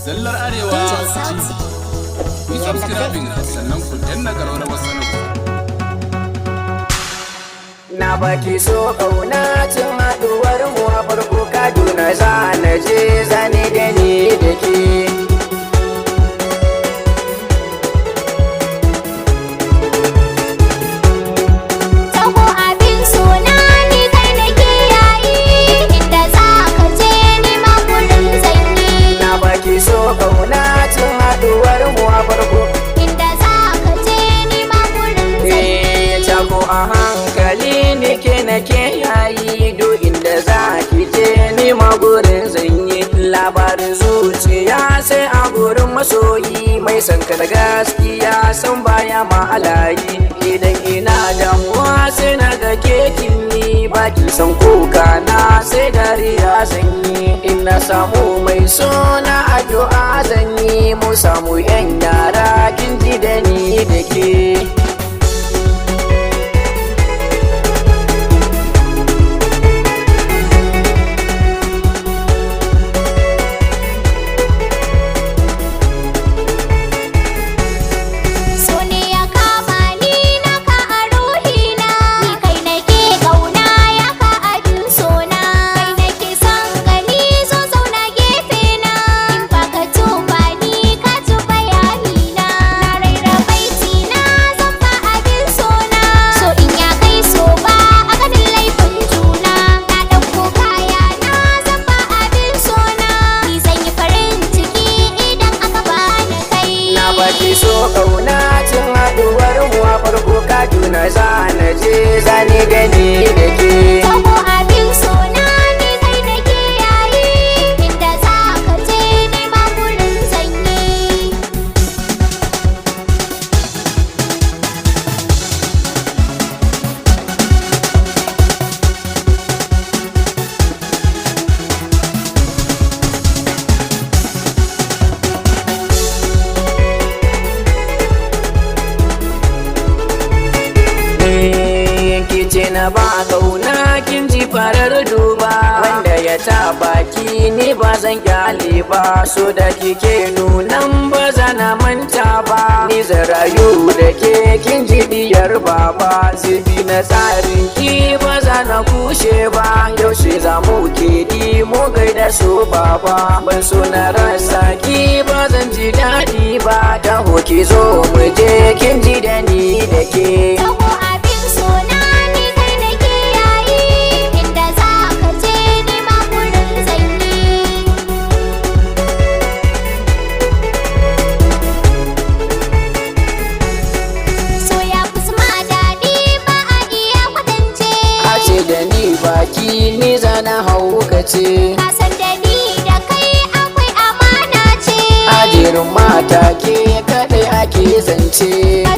Zallar Arewa TV. Ku yi subscribing sannan ku danna ƙararrawar sanarwa. Na baki so kauna cin haɗuwar mu a farko Kaduna za na je zane da ni da ke. Taho abin suna ni kai nake yayi, inda za ka je ni ma gurin zanyi. Na baki so kauna cin haɗuwar mu a farko. Inda za ka je ni ma gurin zanyi. Taho a hankali nake yayi, do inda za ki je ni ma gurin zanyi. Labarin zuciya sai a gurin masoyi, mai son ka da gaskiya san baya ma alayi. Idan ina damuwa sai na ga kekin ni, baki san kuka na sai dariya zanyi. In na samu mai sona addu'a zanyi, mu samu yan yara kin ji da ni da ke. So ne ya kama ni naka a ruhina, ni kai nake ƙauna ya ka abin sona. Kai nake son gani zo zauna gefe na, in baka tuba ni ka ji bayani na. Na raira baiti na zan ba abin sona, so in ya kai so ba a ganin laifin juna. Na ɗauko kaya na zan ba abin sona, ni zan yi farin ciki idan aka bani kai. Na baki so kauna cin haɗuwar mu a farko Kaduna za na je zane gani da ke. Taho abin sona ni kai nake yayi, inda za ka je ni ma gurin zanyi. Kice na ba kauna kin ji farar duba, wanda ya taba ki ni ba zan kyale ba. So da kike nunan ba zana manta ba, ni zan rayu da ke kin ji diyar baba. Zubi na tsarin ki ba zana kushe ba, yaushe za mu ke di mu gaida so baba. Ban so na rasa ki ba zan ji daɗi ba, taho ki zo mu je kin ji da ni da ke. Taho abin sona ni kai nake yayi, inda za ka je ni ma gurin zanyi. So ya fi zama daɗi ba a iya kwatance. A ce da ni baki ni zana haukace, Ka san da ni da kai akwai amana ce. ajerin mata ke kaɗai ake zance. Ka